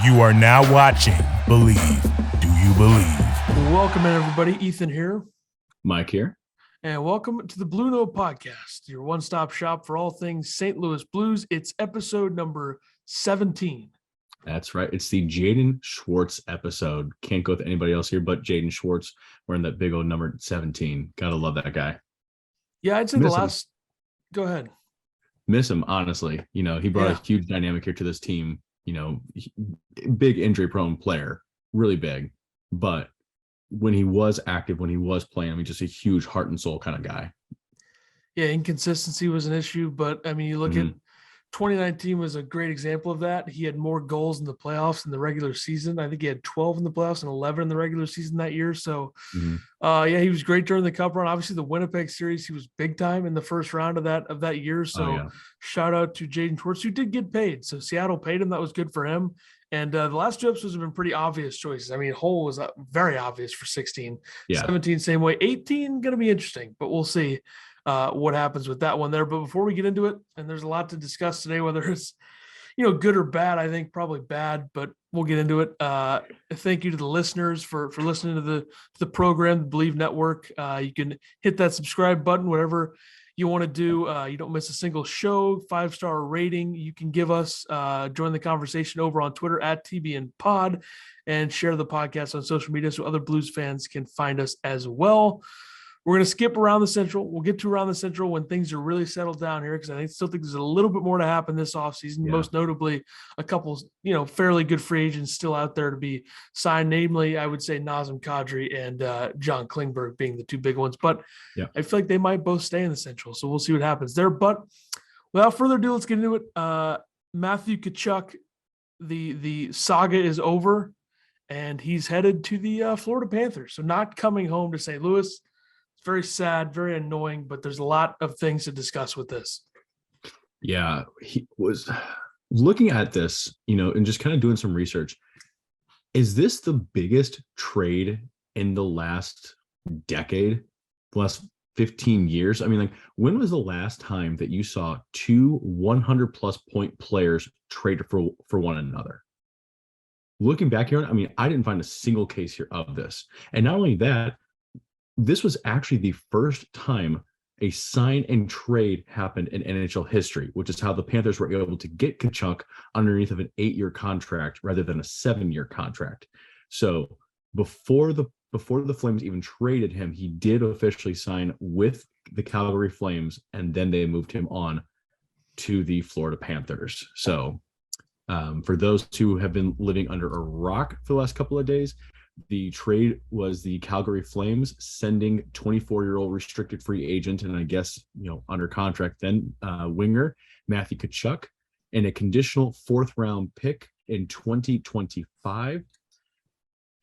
You are now watching Believe. Do you believe? Welcome in, everybody. Ethan here. Mike here. And welcome to the Blue Note Podcast, your one-stop shop for all things St. Louis Blues. It's episode number 17. That's right. It's the Jaden Schwartz episode. Can't go with anybody else here but Jaden Schwartz wearing that big old number 17. Gotta love that guy. Yeah, I'd say Miss the him. last – go ahead. Miss him, honestly. You know, he brought a huge dynamic here to this team. You know, big injury-prone player, really big. But when he was active, when he was playing, I mean, just a huge heart and soul kind of guy. Yeah, inconsistency was an issue, but, I mean, you look at 2019 was a great example of that. He had more goals in the playoffs in the regular season. I think he had 12 in the playoffs and 11 in the regular season that year. So, yeah, he was great during the Cup run. Obviously, the Winnipeg series, he was big time in the first round of that year. So, shout out to Jaden Schwartz, who did get paid. So, Seattle paid him. That was good for him. And the last two episodes have been pretty obvious choices. I mean, Hull was very obvious for 16. 17, same way. 18, going to be interesting, but we'll see what happens with that one there. But before we get into it, and there's a lot to discuss today, whether it's, good or bad. I think probably bad, but we'll get into it. Thank you to the listeners for listening to the program, the Believe Network. You can hit that subscribe button, whatever you want to do. You don't miss a single show. 5-star rating you can give us. Join the conversation over on Twitter at TBNPod, and share the podcast on social media so other Blues fans can find us as well. We're going to skip around the Central. We'll get to around the Central when things are really settled down here, because I still think there's a little bit more to happen this offseason, most notably a couple, fairly good free agents still out there to be signed, namely, I would say Nazem Kadri and John Klingberg being the two big ones. But I feel like they might both stay in the Central, so we'll see what happens there. But without further ado, let's get into it. Matthew Tkachuk, the saga is over, and he's headed to the Florida Panthers, so not coming home to St. Louis. Very sad, very annoying, but there's a lot of things to discuss with this. Yeah, he was looking at this, and just kind of doing some research. Is this the biggest trade in the last decade, the last 15 years? I mean, like, when was the last time that you saw two 100-plus point players trade for one another? Looking back here, I mean, I didn't find a single case here of this. And not only that, this was actually the first time a sign and trade happened in NHL history, which is how the Panthers were able to get Tkachuk underneath of an 8-year contract rather than a 7-year contract. So before the Flames even traded him, he did officially sign with the Calgary Flames, and then they moved him on to the Florida Panthers. So for those who have been living under a rock for the last couple of days, the trade was the Calgary Flames sending 24-year-old restricted free agent, and I guess, under contract then, winger Matthew Tkachuk, and a conditional 4th-round pick in 2025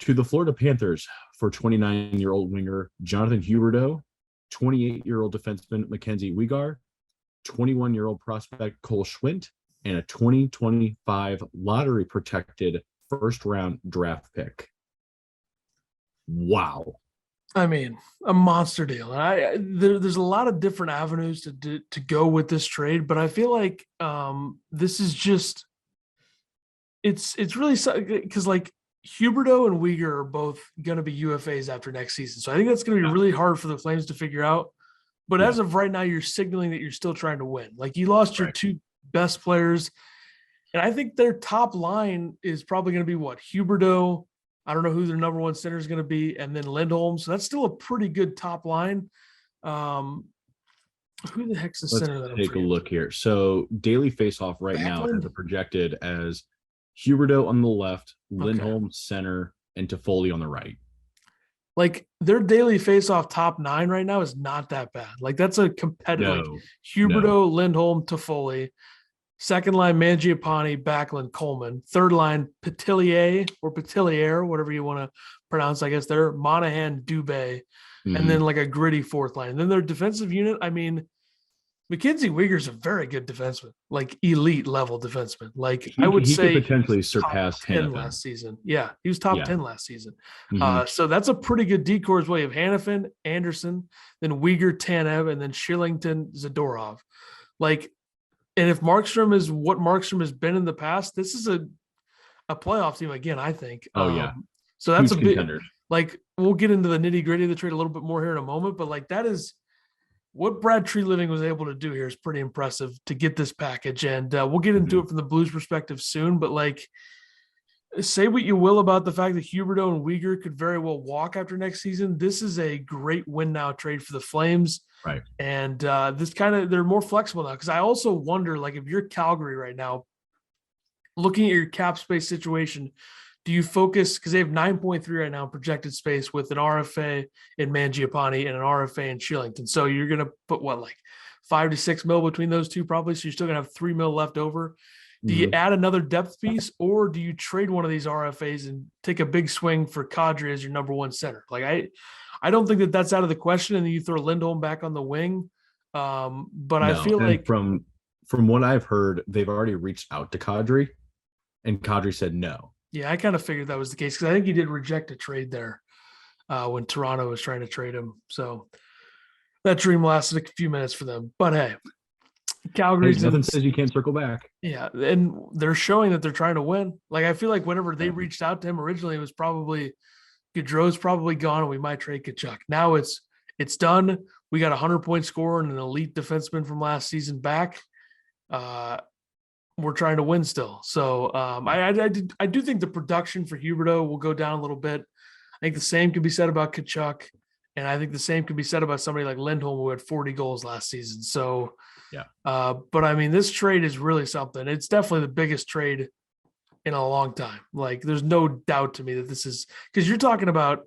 to the Florida Panthers for 29-year-old winger Jonathan Huberdeau, 28-year-old defenseman Mackenzie Weegar, 21-year-old prospect Cole Schwindt, and a 2025 lottery-protected 1st-round draft pick. Wow. I mean, a monster deal. There's a lot of different avenues to go with this trade, but I feel like this is just it's really because, like, Huberdeau and Weegar are both going to be UFAs after next season. So I think that's going to be really hard for the Flames to figure out. But as of right now, you're signaling that you're still trying to win. Like, you lost your two best players, and I think their top line is probably going to be Huberdeau. I don't know who their number one center is going to be, and then Lindholm. So that's still a pretty good top line. Who the heck's the center? Let's take a look here. So daily faceoff right now is projected as Huberdeau on the left, Lindholm center, and Toffoli on the right. Like, their daily faceoff top 9 right now is not that bad. Like, that's a competitive. Huberdeau, Lindholm, Toffoli. Second line, Mangiapane, Backlund, Coleman. Third line, Petillier, whatever you want to pronounce, I guess they're Monahan, Dubé, and then like a gritty fourth line. And then their defensive unit, I mean, Mackenzie Weegar's a very good defenseman, like elite level defenseman. Like, I would say could potentially surpass 10 last season. Yeah, he was top 10 last season. So that's a pretty good decor as well. You have Hanifin, Anderson, then Weegar, Tanev, and then Shillington, Zadorov. Like, and if Markstrom is what Markstrom has been in the past, this is a playoff team again, I think. Oh, yeah. So that's Huge a bit contenders. like we'll get into the nitty gritty of the trade a little bit more here in a moment, but like that is what Brad Treliving was able to do here is pretty impressive to get this package. And we'll get into it from the Blues perspective soon, but like say what you will about the fact that Huberdeau and Weegar could very well walk after next season. This is a great win now trade for the Flames. Right. And this kind of, they're more flexible now. Cause I also wonder, like, if you're Calgary right now, looking at your cap space situation, do you focus, because they have 9.3 right now in projected space with an RFA in Mangiapane and an RFA in Shillington. So you're going to put what, like 5 to 6 mil between those two probably. So you're still going to have 3 mil left over. Do you add another depth piece, or do you trade one of these RFAs and take a big swing for Kadri as your number one center? Like I don't think that that's out of the question. And then you throw Lindholm back on the wing. But no, I feel like from what I've heard, they've already reached out to Kadri, and Kadri said no. Yeah, I kind of figured that was the case because I think he did reject a trade there when Toronto was trying to trade him. So that dream lasted a few minutes for them. But hey, Calgary's nothing says you can't circle back. Yeah, and they're showing that they're trying to win. Like I feel like whenever they reached out to him originally, it was probably Gaudreau's probably gone, and we might trade Tkachuk. Now it's done. We got a 100-point scorer and an elite defenseman from last season back. We're trying to win still. So I do think the production for Huberdeau will go down a little bit. I think the same can be said about Tkachuk, and I think the same can be said about somebody like Lindholm who had 40 goals last season. So yeah. But I mean, this trade is really something. It's definitely the biggest trade in a long time. Like there's no doubt to me that this is, because you're talking about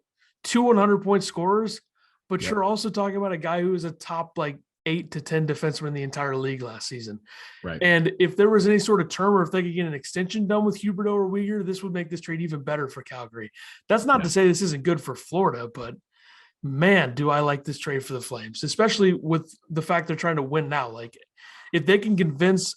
2 100-point scorers, but you're also talking about a guy who is a top like 8 to 10 defenseman in the entire league last season. Right. And if there was any sort of term, or if they could get an extension done with Huberdeau or Weegar, this would make this trade even better for Calgary. That's not to say this isn't good for Florida, but man, do I like this trade for the Flames, especially with the fact they're trying to win now. Like if they can convince,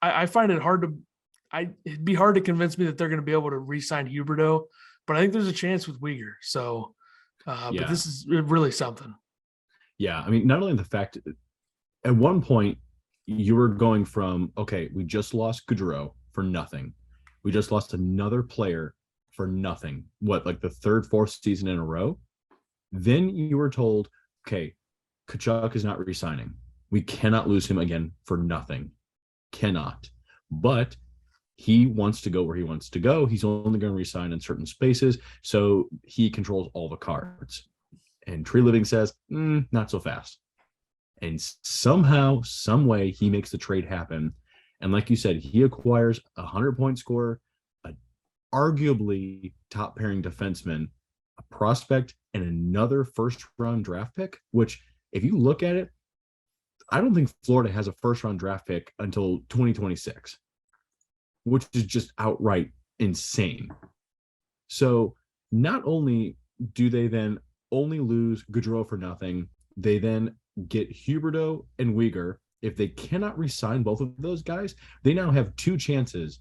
I find it hard to, it'd be hard to convince me that they're going to be able to re-sign Huberdeau, but I think there's a chance with Weegar. So, but this is really something. Yeah. I mean, not only the fact at one point you were going from, okay, we just lost Gaudreau for nothing. We just lost another player for nothing. What, like the third, fourth season in a row? Then you were told, okay, Tkachuk is not re-signing. We cannot lose him again for nothing. Cannot. But he wants to go where he wants to go. He's only going to re-sign in certain spaces. So he controls all the cards. And Treliving says, not so fast. And somehow, some way, he makes the trade happen. And like you said, he acquires a 100-point scorer, an arguably top-pairing defenseman, a prospect, and another first-round draft pick, which, if you look at it, I don't think Florida has a first-round draft pick until 2026, which is just outright insane. So not only do they then only lose Gaudreau for nothing, they then get Huberdeau and Weegar. If they cannot re-sign both of those guys, they now have 2 chances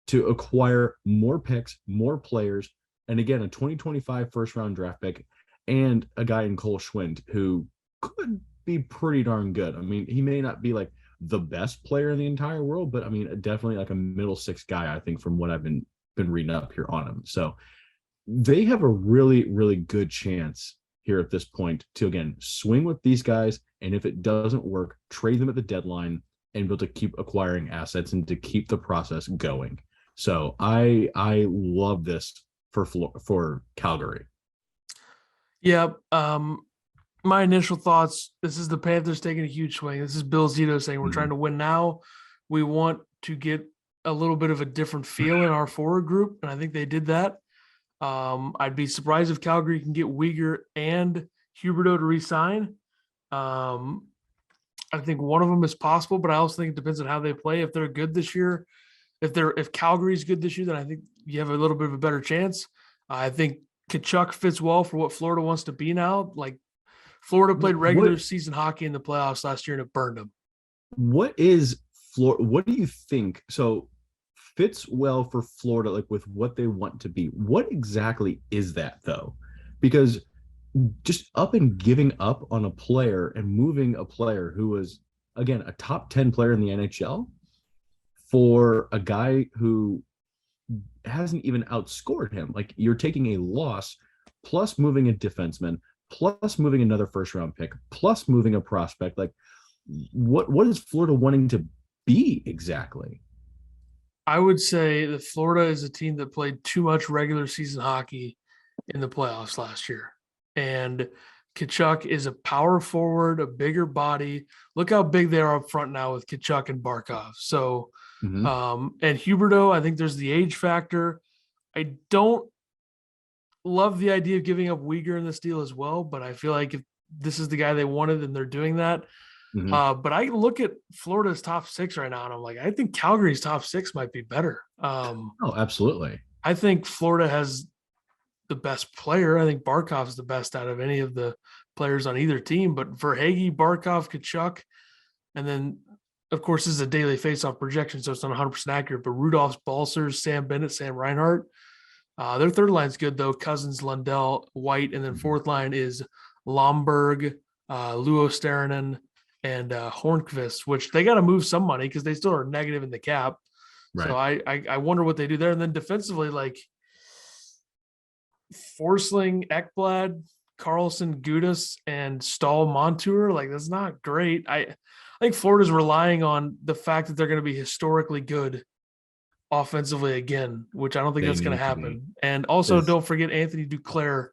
to acquire more picks, more players, and again, a 2025 first-round draft pick, and a guy in Cole Schwind who could be pretty darn good. I mean, he may not be like the best player in the entire world, but I mean, definitely like a middle 6 guy, I think, from what I've been reading up here on him. So they have a really, really good chance here at this point to, again, swing with these guys. And if it doesn't work, trade them at the deadline and be able to keep acquiring assets and to keep the process going. So I love this for Calgary. Yeah. My initial thoughts, this is the Panthers taking a huge swing. This is Bill Zito saying we're trying to win now. We want to get a little bit of a different feel in our forward group, and I think they did that. I'd be surprised if Calgary can get Weegar and Huberdeau to re-sign. I think one of them is possible, but I also think it depends on how they play. If they're good this year, if Calgary's good this year, then I think you have a little bit of a better chance. I think Tkachuk fits well for what Florida wants to be now. Like Florida played regular season hockey in the playoffs last year and it burned them. What is Florida? What do you think? So fits well for Florida, like with what they want to be. What exactly is that though? Because just up and giving up on a player and moving a player who was, again, a top 10 player in the NHL for a guy who hasn't even outscored him. Like, you're taking a loss plus moving a defenseman plus moving another first round pick plus moving a prospect. Like, what is Florida wanting to be exactly? I would say that Florida is a team that played too much regular season hockey in the playoffs last year. And Tkachuk is a power forward, a bigger body. Look how big they are up front now with Tkachuk and Barkov. So, Mm-hmm. and Huberdeau, I think there's the age factor. I don't love the idea of giving up Uyghur in this deal as well, but I feel like if this is the guy they wanted and they're doing that. Mm-hmm. But I look at Florida's top six right now, and I'm like, I think Calgary's top six might be better. Oh, absolutely. I think Florida has the best player. I think Barkov's the best out of any of the players on either team. But for Hagee, Barkov, Tkachuk, and then, of course, this is a daily faceoff projection, so it's not 100% accurate. But Rudolph's, Balsers, Sam Bennett, Sam Reinhart. Their third line's good, though. Cousins, Lundell, White. And then fourth line is Lomberg, Luo Sterinen, and Hornqvist, which they got to move some money because they still are negative in the cap. Right. So I wonder what they do there. And then defensively, like Forsling, Ekblad, Carlson, Gudis, and Stahl Montour, like that's not great. I think Florida's relying on the fact that they're going to be historically good offensively again, which I don't think They that's going need to to be. happen. And also, It's- don't forget Anthony Duclair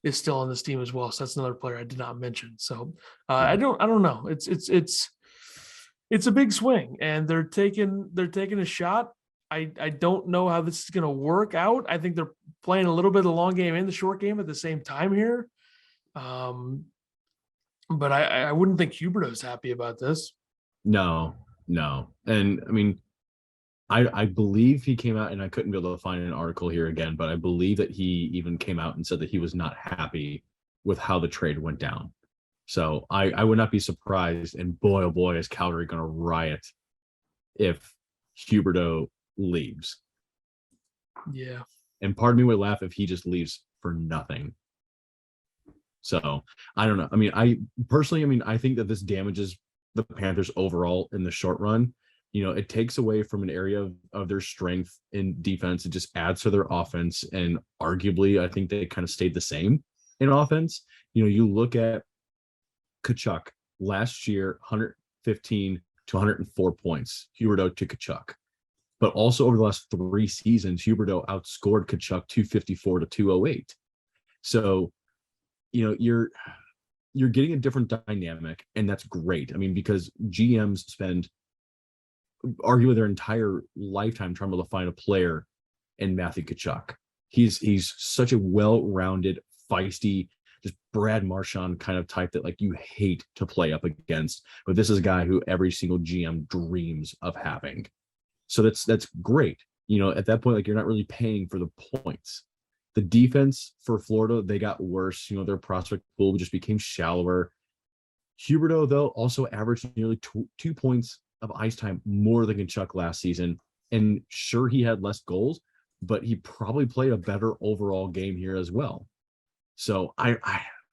is still on this team as well. So that's another player I did not mention. So I don't know. It's a big swing, and they're taking a shot. I don't know how this is going to work out. I think they're playing a little bit of the long game and the short game at the same time here. But I wouldn't think Huberto's happy about this. No. And I mean, I believe he came out, and I couldn't be able to find an article here again, but I believe that he even came out and said that he was not happy with how the trade went down. So I would not be surprised, and boy, oh boy, is Calgary going to riot if Huberto leaves. Yeah. And part of me would laugh if he just leaves for nothing. So I don't know. I mean, I think that this damages the Panthers overall in the short run. You know, it takes away from an area of their strength in defense. It just adds to their offense. And arguably, I think they kind of stayed the same in offense. You know, you look at Tkachuk last year, 115 to 104 points, Huberdeau to Tkachuk. But also over the last 3 seasons, Huberdeau outscored Tkachuk 254 to 208. So, you know, you're getting a different dynamic, and that's great. I mean, because GMs spend arguably their entire lifetime trying to find a player in Matthew Tkachuk. He's such a well-rounded, feisty, just Brad Marchand kind of type that like you hate to play up against. But this is a guy who every single GM dreams of having. So that's great. You know, at that point, like you're not really paying for the points. The defense for Florida, they got worse. You know, their prospect pool just became shallower. Huberdeau, though, also averaged nearly 2 points of ice time more than Tkachuk last season. And sure, he had less goals, but he probably played a better overall game here as well. So I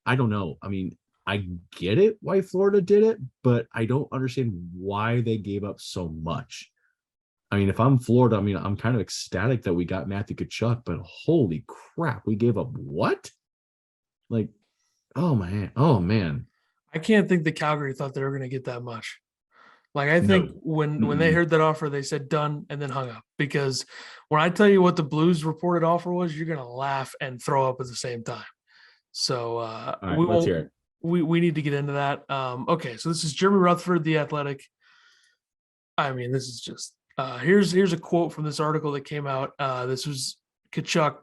don't know. I mean, I get it why Florida did it, but I don't understand why they gave up so much. I mean, if I'm Florida, I mean, I'm kind of ecstatic that we got Matthew Tkachuk, but holy crap, we gave up what? Like, oh man. I can't think that Calgary thought they were going to get that much. Like I think when they heard that offer, they said done and then hung up. Because when I tell you what the Blues reported offer was, you're going to laugh and throw up at the same time. So right, let's hear it. We need to get into that. Okay, so this is Jeremy Rutherford, The Athletic. I mean, this is just here's a quote from this article that came out. This was Tkachuk,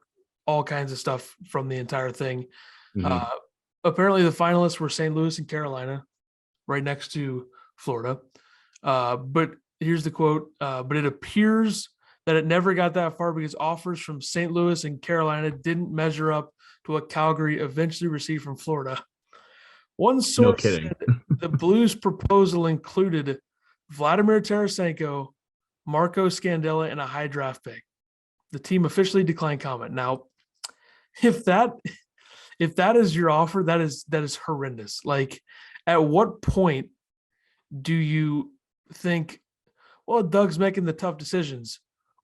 all kinds of stuff from the entire thing. Mhm. Apparently, the finalists were St. Louis and Carolina, right next to Florida. But here's the quote. But it appears that it never got that far because offers from St. Louis and Carolina didn't measure up to what Calgary eventually received from Florida. One source said the Blues' proposal included Vladimir Tarasenko, Marco Scandella, and a high draft pick. The team officially declined comment. Now, if that is your offer, that is horrendous. Like, at what point do you think, well, Doug's making the tough decisions?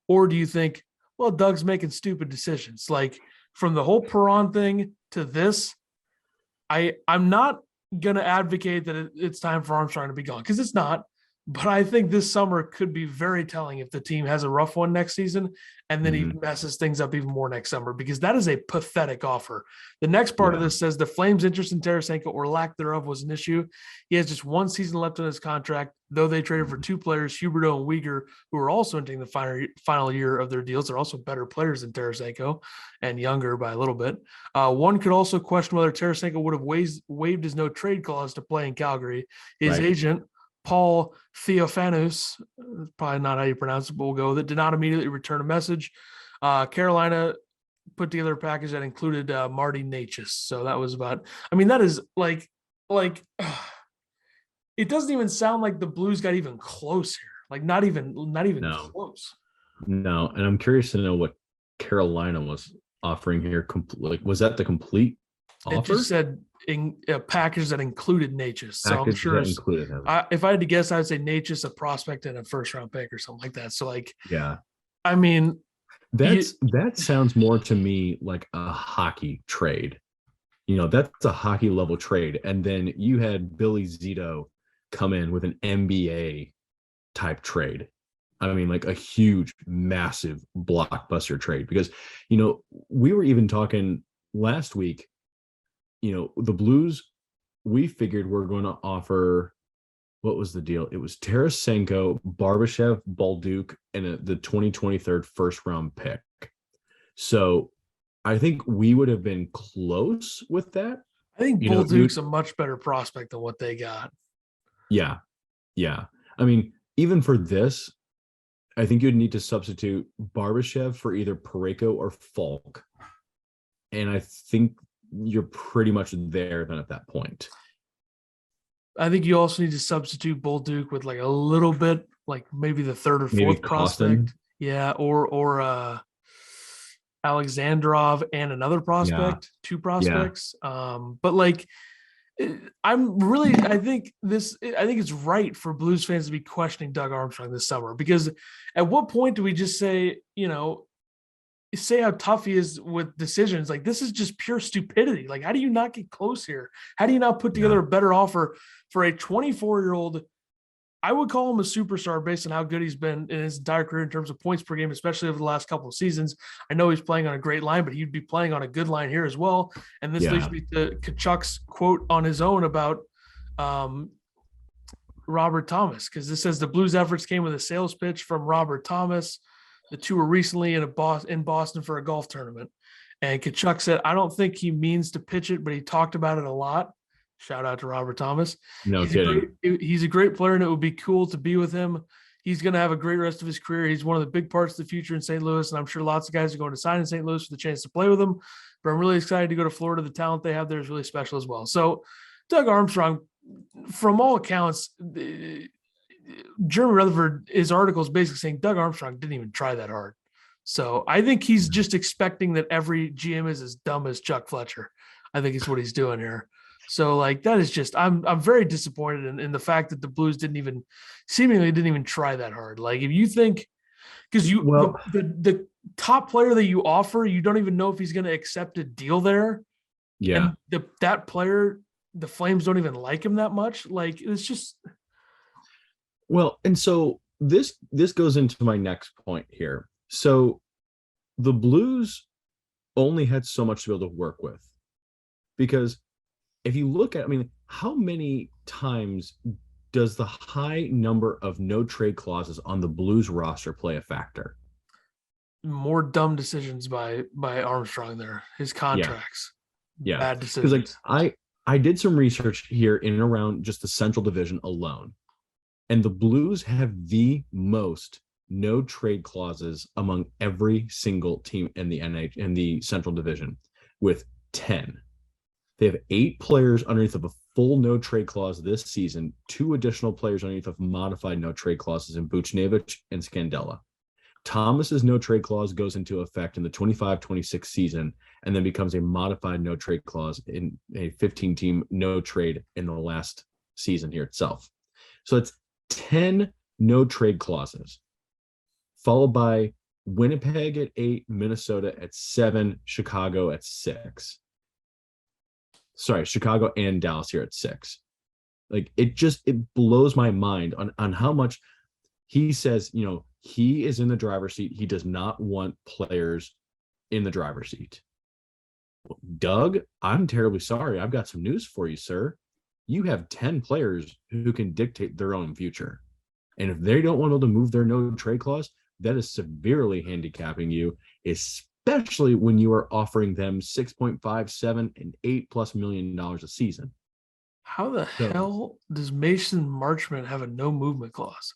Or do you think, well, Doug's making stupid decisions. Like from the whole Perron thing to this, I'm not going to advocate that it's time for Armstrong to be gone because it's not. But I think this summer could be very telling if the team has a rough one next season and then he messes things up even more next summer, because that is a pathetic offer. The next part of this says the Flames' interest in Tarasenko or lack thereof was an issue. He has just one season left on his contract, though they traded for two players, Huberdeau and Weegar, who are also entering the final year of their deals. They're also better players than Tarasenko and younger by a little bit. One could also question whether Tarasenko would have waived his no trade clause to play in Calgary. His agent, Paul Theophanous, probably not how you pronounce it, but we'll go with it, did not immediately return a message. Carolina put together a package that included Marty Necas. So that was about, I mean, that is like it doesn't even sound like the Blues got even close here. Like not even close. No. And I'm curious to know what Carolina was offering here. Like, was that the complete offer? It just said in a package that included Necas. So I'm sure included him. If I had to guess, I'd say Necas, a prospect, and a first round pick or something like that. So like, yeah, I mean, that sounds more to me like a hockey trade. You know, that's a hockey level trade. And then you had Billy Zito come in with an NBA type trade. I mean, like a huge, massive blockbuster trade, because, you know, we were even talking last week, you know, the Blues, we figured we're going to offer, what was the deal? It was Tarasenko, Barbashev, Balduke, and the 2023 first round pick. So I think we would have been close with that. I think Balduke's a much better prospect than what they got. Yeah. I mean, even for this, I think you'd need to substitute Barbashev for either Parayko or Falk. And I think you're pretty much there then at that point. I think you also need to substitute Bolduc with like a little bit, like maybe the third or fourth prospect. Yeah, or Alexandrov and another prospect, two prospects. But like, I think it's right for Blues fans to be questioning Doug Armstrong this summer, because at what point do we just say, you know, say how tough he is with decisions? Like, this is just pure stupidity. Like, how do you not get close here? How do you not put together a better offer for a 24-year-old? I would call him a superstar based on how good he's been in his entire career in terms of points per game, especially over the last couple of seasons. I know he's playing on a great line, but he'd be playing on a good line here as well. And this leads me to Tkachuk's quote on his own about Robert Thomas, because this says the Blues' efforts came with a sales pitch from Robert Thomas. The two were recently in Boston for a golf tournament. And Tkachuk said, I don't think he means to pitch it, but he talked about it a lot. Shout out to Robert Thomas. He's a great player, and it would be cool to be with him. He's going to have a great rest of his career. He's one of the big parts of the future in St. Louis, and I'm sure lots of guys are going to sign in St. Louis for the chance to play with him. But I'm really excited to go to Florida. The talent they have there is really special as well. So Doug Armstrong, from all accounts, Jeremy Rutherford, his article is basically saying Doug Armstrong didn't even try that hard. So I think he's just expecting that every GM is as dumb as Chuck Fletcher. I think is what he's doing here. So like, that is just, I'm very disappointed in the fact that the Blues seemingly didn't even try that hard. Like, if you think, because the top player that you offer, you don't even know if he's going to accept a deal there. Yeah. And that player, the Flames don't even like him that much. Like, it's just. Well, and so this goes into my next point here. So the Blues only had so much to be able to work with, because if you look at, I mean, how many times does the high number of no trade clauses on the Blues roster play a factor? More dumb decisions by Armstrong there. His contracts. Yeah. Bad decisions. Because like I did some research here in and around just the Central Division alone. And the Blues have the most no trade clauses among every single team in the Central Division, with 10. They have 8 players underneath of a full no trade clause this season, 2 additional players underneath of modified no trade clauses in Buchnevich and Scandella. Thomas's no trade clause goes into effect in the 25-26 season and then becomes a modified no trade clause in a 15-team no trade in the last season here itself. So it's 10 no trade clauses, followed by Winnipeg at 8, Minnesota at 7, Chicago at 6. Sorry, Chicago and Dallas here at 6. Like it blows my mind on how much he says, he is in the driver's seat. He does not want players in the driver's seat. Doug, I'm terribly sorry. I've got some news for you, sir. You have 10 players who can dictate their own future. And if they don't want to move their no trade clause, that is severely handicapping you, especially when you are offering them 6.57 and $8+ million a season. How the hell does Mason Marchment have a no movement clause?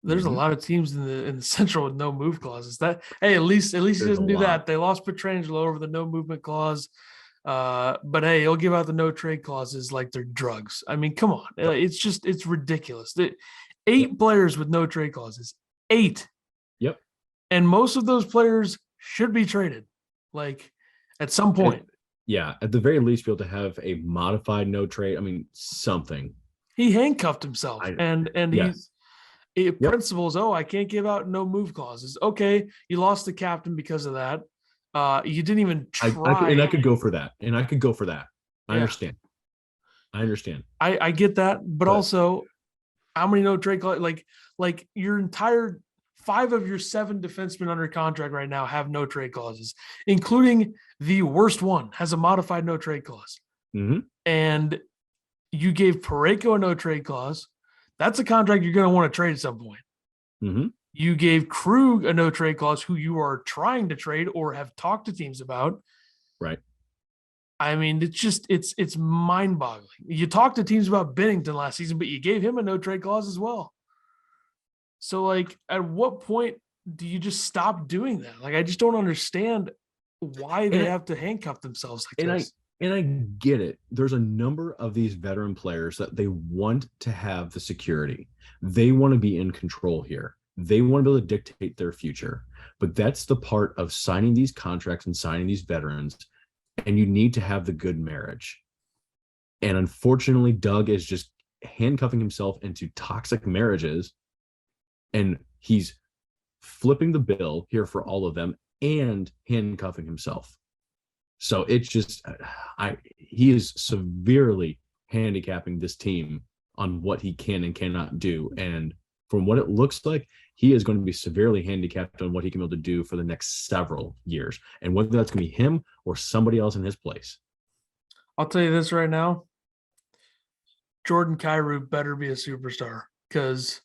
There's a lot of teams in the Central with no move clauses. At least he doesn't do that. They lost Pietrangelo over the no movement clause. But hey, he'll give out the no trade clauses like they're drugs. I mean, come on. It's ridiculous. 8 players with no trade clauses. 8. Yep. And most of those players should be traded, like at some point. At the very least, be able to have a modified no trade. I mean, something. He handcuffed himself, and yes. he's principles. Oh, I can't give out no move clauses. Okay, you lost the captain because of that. You didn't even try. I could go for that. I understand. I get that, but also, how many no trade clauses? Like your entire 5 of your 7 defensemen under contract right now have no trade clauses, including the worst one has a modified no trade clause. Mm-hmm. And you gave Parayko a no trade clause. That's a contract you're going to want to trade at some point. Mm-hmm. You gave Krug a no trade clause, who you are trying to trade or have talked to teams about. Right. I mean, it's mind boggling. You talked to teams about Bennington last season, but you gave him a no trade clause as well. So, like, at what point do you just stop doing that? Like, I just don't understand why they have to handcuff themselves like this. And I get it. There's a number of these veteran players that they want to have the security. They want to be in control here. They want to be able to dictate their future. But that's the part of signing these contracts and signing these veterans. And you need to have the good marriage. And unfortunately, Doug is just handcuffing himself into toxic marriages. And he's flipping the bill here for all of them and handcuffing himself. So it's just, he is severely handicapping this team on what he can and cannot do. And from what it looks like, he is going to be severely handicapped on what he can be able to do for the next several years. And whether that's going to be him or somebody else in his place. I'll tell you this right now. Jordan Kyrou better be a superstar, because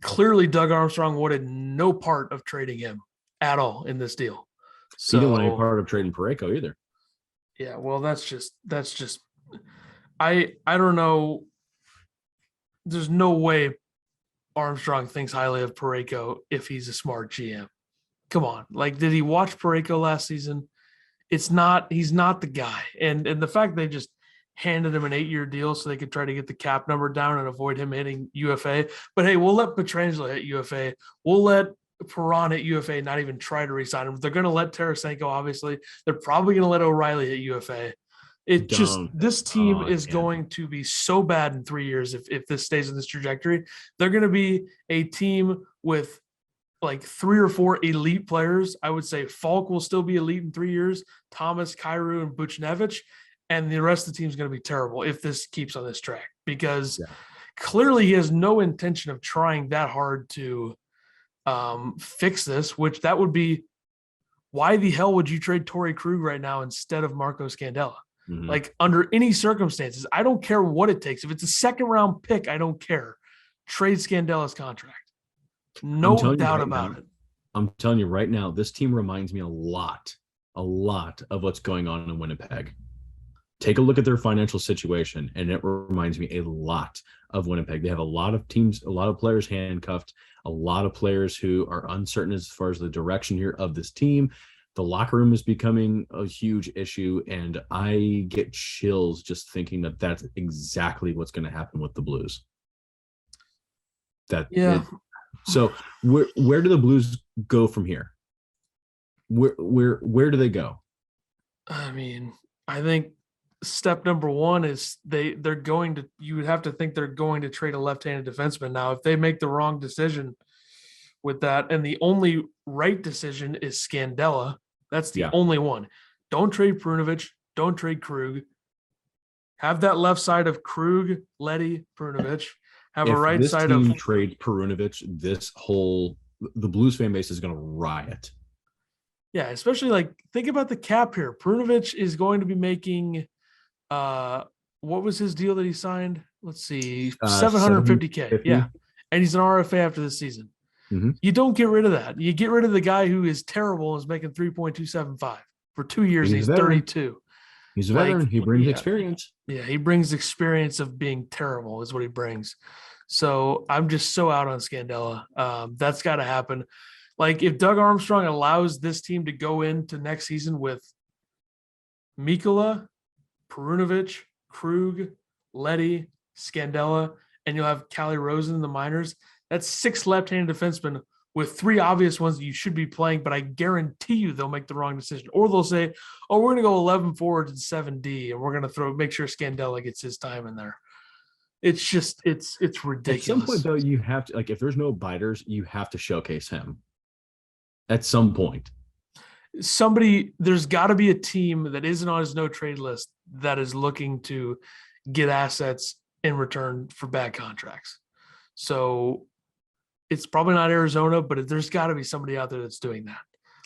clearly Doug Armstrong wanted no part of trading him at all in this deal. So, he didn't want any part of trading Parayko either. Yeah, well, that's just I don't know. There's no way Armstrong thinks highly of Parayko if he's a smart GM. Come on. Like, did he watch Parayko last season? He's not the guy. And the fact they just handed him an 8-year deal so they could try to get the cap number down and avoid him hitting UFA. But hey, we'll let Pietrangelo hit UFA. We'll let Perron hit UFA, not even try to re-sign him. They're going to let Tarasenko, obviously. They're probably going to let O'Reilly hit UFA. This team is going to be so bad in 3 years if this stays in this trajectory. They're going to be a team with like 3 or 4 elite players. I would say Falk will still be elite in 3 years. Thomas, Kyrou, and Buchnevich. And the rest of the team is going to be terrible if this keeps on this track, because clearly he has no intention of trying that hard to fix this, which that would be, why the hell would you trade Torrey Krug right now instead of Marco Scandella? Mm-hmm. Like, under any circumstances, I don't care what it takes. If it's a 2nd round pick, I don't care. Trade Scandella's contract. No doubt about it. I'm telling you right now, this team reminds me a lot of what's going on in Winnipeg. Take a look at their financial situation, and it reminds me a lot of Winnipeg. They have a lot of teams, a lot of players handcuffed, a lot of players who are uncertain as far as the direction here of this team. The locker room is becoming a huge issue, and I get chills just thinking that that's exactly what's going to happen with the Blues. So where do the Blues go from here? Where do they go? I mean, I think step number 1 is they're going to, you would have to think they're going to trade a left-handed defenseman. Now, if they make the wrong decision, with that. And the only right decision is Scandella. That's the only one. Don't trade Perunovic. Don't trade Krug. Have that left side of Krug, Leddy, Perunovic. Have a right side of trade Perunovic. The Blues fan base is going to riot. Yeah, especially like think about the cap here. Perunovic is going to be making what was his deal that he signed? Let's see, 750K. Yeah. And he's an RFA after this season. Mm-hmm. You don't get rid of that. You get rid of the guy who is terrible and is making 3.275 for 2 years. And he's 32. He's a veteran. He brings experience. Yeah, he brings experience of being terrible is what he brings. So I'm just so out on Scandella. That's got to happen. Like if Doug Armstrong allows this team to go into next season with Mikkola, Perunovic, Krug, Leddy, Scandella, and you'll have Calle Rosen in the minors, that's 6 left-handed defensemen with 3 obvious ones that you should be playing, but I guarantee you they'll make the wrong decision. Or they'll say, oh, we're going to go 11 forwards and 7D, and we're going to make sure Scandella gets his time in there. It's just, it's ridiculous. At some point, though, you have to, like, if there's no biters, you have to showcase him. At some point. There's got to be a team that isn't on his no-trade list that is looking to get assets in return for bad contracts. So it's probably not Arizona, but there's got to be somebody out there that's doing that.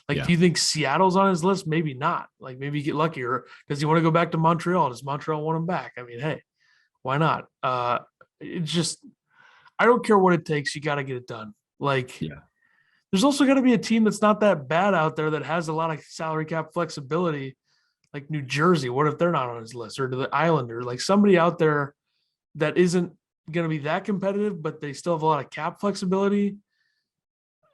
Like, do you think Seattle's on his list? Maybe not. Like, maybe you get lucky. Or does he want to go back to Montreal? Does Montreal want him back? I mean, hey, why not? It's just, I don't care what it takes. You got to get it done. Like, there's also got to be a team that's not that bad out there that has a lot of salary cap flexibility, like New Jersey. What if they're not on his list? Or the Islanders? Like somebody out there that isn't going to be that competitive, but they still have a lot of cap flexibility.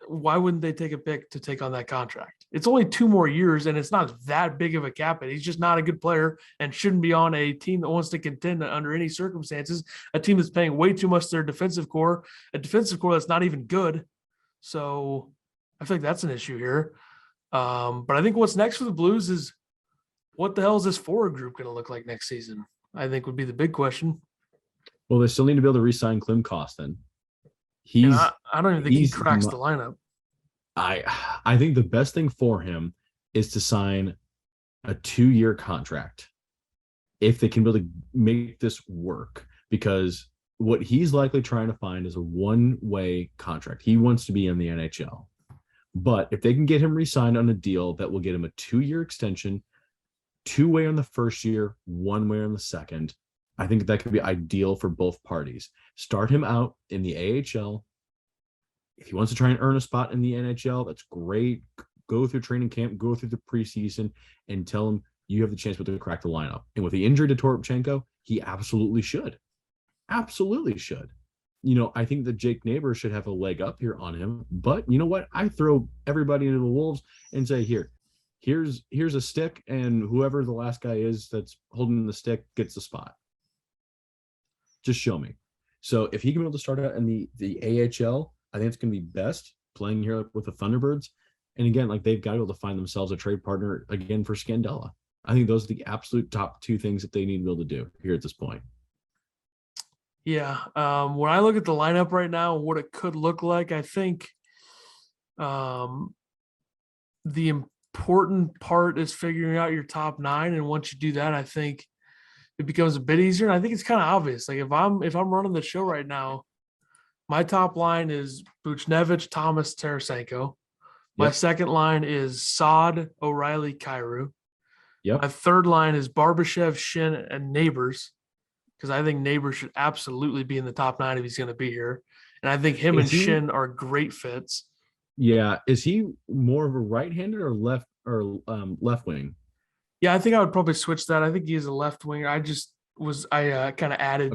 Why wouldn't they take a pick to take on that contract? It's only 2 more years, and it's not that big of a cap hit. He's just not a good player and shouldn't be on a team that wants to contend under any circumstances, a team that's paying way too much to their defensive core, a defensive core that's not even good. So I feel like that's an issue here. But I think what's next for the Blues is what the hell is this forward group going to look like next season? I think would be the big question. Well, they still need to be able to re-sign Klim Kostin. I don't even think he cracks the lineup. I think the best thing for him is to sign a 2-year contract if they can really make this work, because what he's likely trying to find is a one-way contract. He wants to be in the NHL. But if they can get him re-signed on a deal that will get him a 2-year extension, 2-way on the first year, 1-way on the second, I think that could be ideal for both parties. Start him out in the AHL. If he wants to try and earn a spot in the NHL, that's great. Go through training camp, go through the preseason, and tell him you have the chance to crack the lineup. And with the injury to Toropchenko, he absolutely should. Absolutely should. You know, I think that Jake Neighbors should have a leg up here on him. But you know what? I throw everybody into the Wolves and say, here's a stick, and whoever the last guy is that's holding the stick gets the spot. Just show me. So if he can be able to start out in the AHL, I think it's going to be best playing here with the Thunderbirds. And again, like they've got to be able to find themselves a trade partner again for Scandella. I think those are the absolute top 2 things that they need to be able to do here at this point. Yeah. When I look at the lineup right now, what it could look like, I think the important part is figuring out your top 9. And once you do that, I think it becomes a bit easier. And I think it's kind of obvious. Like if I'm running the show right now, my top line is Buchnevich, Thomas, Tarasenko. My second line is Saad, O'Reilly, Kyrou. My third line is Barbashev, Shin, and Neighbors, because I think Neighbors should absolutely be in the top 9 if he's going to be here. And I think him and Shin are great fits. Yeah. Is he more of a right-handed or left wing? Yeah, I think I would probably switch that. I think he is a left winger. I kind of added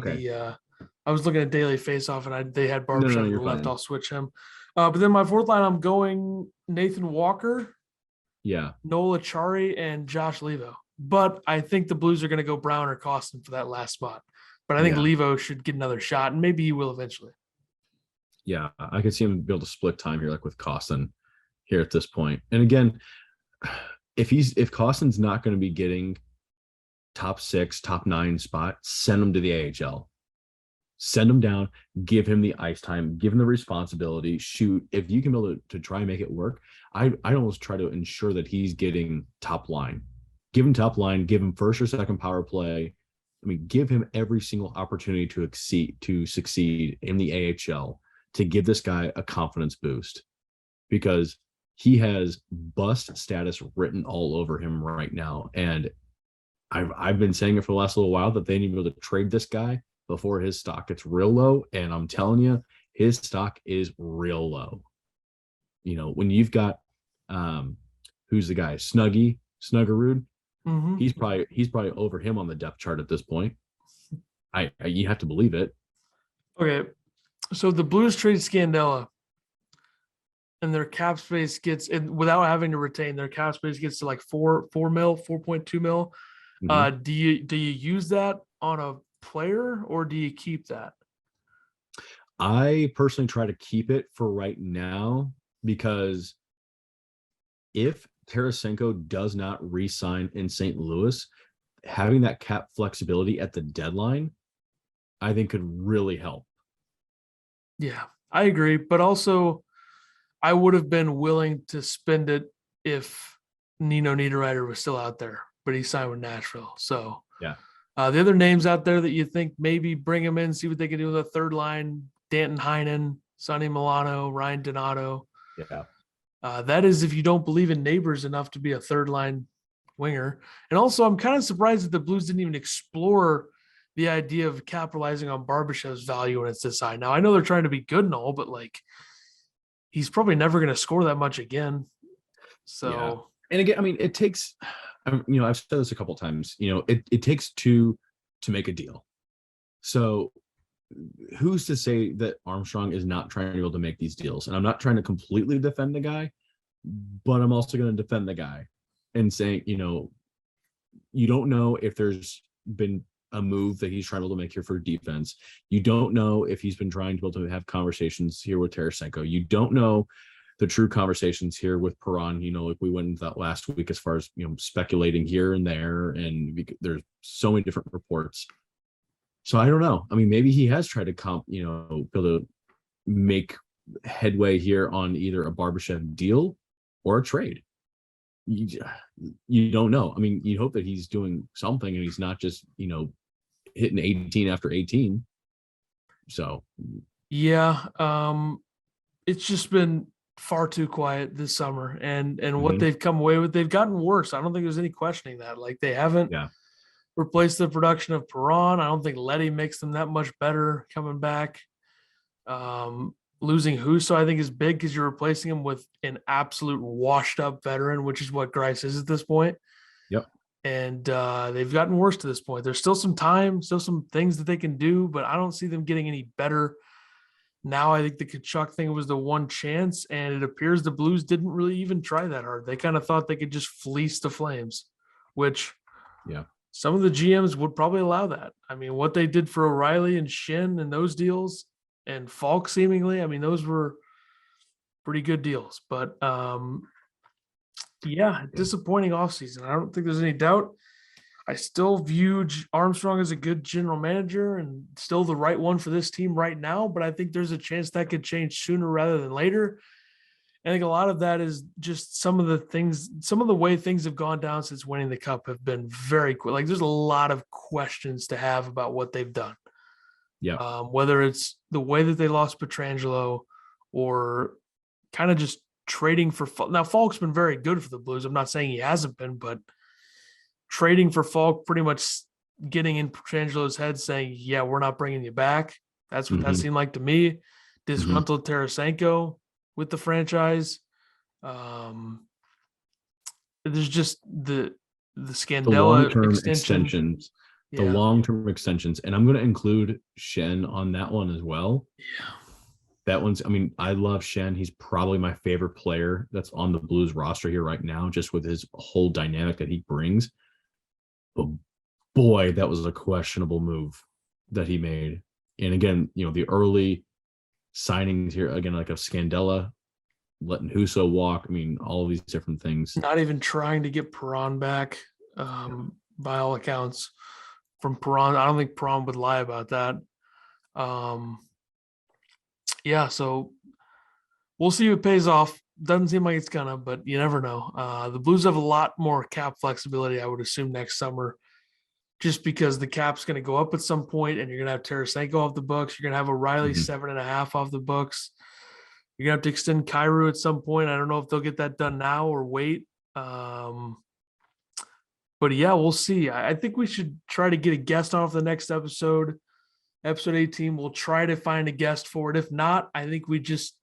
I was looking at Daily Faceoff and they had Barbashev on the left. I'll switch him. But then my fourth line, I'm going Nathan Walker, Nola Chari, and Josh Levo. But I think the Blues are going to go Brown or Kostin for that last spot. But I think Levo should get another shot, and maybe he will eventually. Yeah, I could see him be able to split time here, like with Kostin here at this point. And again, if Kostin's not going to be getting top 6, top 9 spot, send him to the AHL. Send him down, give him the ice time, give him the responsibility, shoot. If you can be able to try and make it work, I almost try to ensure that he's getting top line. Give him top line, give him first or second power play. I mean, give him every single opportunity to succeed in the AHL, to give this guy a confidence boost, because he has bust status written all over him right now. And I've been saying it for the last little while that they need to be able to trade this guy before his stock gets real low. And I'm telling you, his stock is real low. When you've got who's the guy? Snuggerud. Mm-hmm. He's probably over him on the depth chart at this point. You have to believe it. Okay. So the Blues trade Scandella, and their cap space gets, and without having to retain, their cap space gets to like 4.2 mil. Mm-hmm. Do you use that on a player, or do you keep that? I personally try to keep it for right now, because if Tarasenko does not re-sign in St. Louis, having that cap flexibility at the deadline, I think could really help. Yeah, I agree. But also, I would have been willing to spend it if Nino Niederreiter was still out there, but he signed with Nashville. So yeah. The other names out there that you think maybe bring them in, see what they can do with a third line: Danton Heinen, Sonny Milano, Ryan Donato. Yeah. That is if you don't believe in Neighbors enough to be a third line winger. And also, I'm kind of surprised that the Blues didn't even explore the idea of capitalizing on Barbashev's value when it's this high. Now, I know they're trying to be good and all, but like, he's probably never going to score that much again. So, yeah. And again, I mean, it takes, I've said this a couple of times, it takes two to make a deal. So who's to say that Armstrong is not trying to be able to make these deals? And I'm not trying to completely defend the guy, but I'm also going to defend the guy and say, you don't know if there's been a move that he's trying to make here for defense. You don't know if he's been trying to be able to have conversations here with Tarasenko. You don't know the true conversations here with Perron. Like we went into that last week as far as, speculating here and there, and there's so many different reports. So I don't know. I mean, maybe he has tried to be able to make headway here on either a Barbashev deal or a trade. You don't know. I mean, you hope that he's doing something and he's not just, hitting 18 after 18. So yeah, it's just been far too quiet this summer, and what they've come away with, they've gotten worse. I don't think there's any questioning that. Like, they haven't replaced the production of Perron. I don't think Letty makes them that much better coming back. Losing Husso, I think, is big because you're replacing him with an absolute washed up veteran, which is what Greiss is at this point. Yep. And they've gotten worse to this point. There's still some time, still some things that they can do, but I don't see them getting any better. Now I think the Tkachuk thing was the one chance, and it appears the Blues didn't really even try that hard. They kind of thought they could just fleece the Flames, which some of the GMs would probably allow that. I mean, what they did for O'Reilly and Shin and those deals, and Falk seemingly, I mean, those were pretty good deals. But disappointing offseason. I don't think there's any doubt. I still view Armstrong as a good general manager and still the right one for this team right now, but I think there's a chance that could change sooner rather than later. I think a lot of that is just some of the way things have gone down since winning the cup have been very quick. Like, there's a lot of questions to have about what they've done. Yeah. Whether it's the way that they lost Pietrangelo or kind of just trading for – now, Falk's been very good for the Blues. I'm not saying he hasn't been, but – trading for Falk, pretty much getting in Petrangelo's head saying, yeah, we're not bringing you back. That's what that seemed like to me. Disgruntled Tarasenko with the franchise. There's just the Scandella long-term extensions. The long-term extensions. And I'm going to include Shen on that one as well. Yeah. That one's, I mean, I love Shen. He's probably my favorite player that's on the Blues roster here right now, just with his whole dynamic that he brings. But boy, that was a questionable move that he made. And again, the early signings here, again, like a Scandella, letting Husso walk. I mean, all of these different things. Not even trying to get Perron back, by all accounts, from Perron. I don't think Perron would lie about that. Yeah, so we'll see if it pays off. Doesn't seem like it's gonna, but you never know. The Blues have a lot more cap flexibility, I would assume, next summer, just because the cap's going to go up at some point, and you're going to have Tarasenko off the books. You're going to have O'Reilly 7.5 off the books. You're going to have to extend Kyrou at some point. I don't know if they'll get that done now or wait. But yeah, we'll see. I think we should try to get a guest on for the next episode. Episode 18, we'll try to find a guest for it. If not, I think we just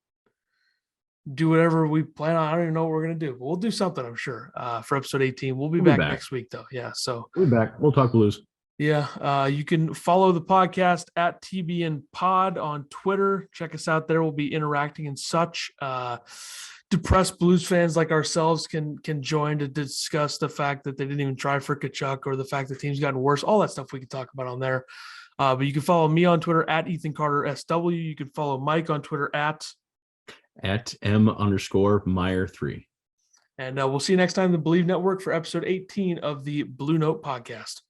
do whatever we plan on. I don't even know what we're going to do, but we'll do something, I'm sure, for episode 18. We'll be back next week, though. Yeah, so we'll be back. We'll talk Blues. Yeah, you can follow the podcast at TBN Pod on Twitter. Check us out there. We'll be interacting and such. Depressed Blues fans like ourselves can join to discuss the fact that they didn't even try for Tkachuk, or the fact that team's gotten worse. All that stuff we can talk about on there. But you can follow me on Twitter at Ethan Carter SW. You can follow Mike on Twitter at M_Meyer3. And we'll see you next time, the Believe Network, for episode 18 of the Blue Note podcast.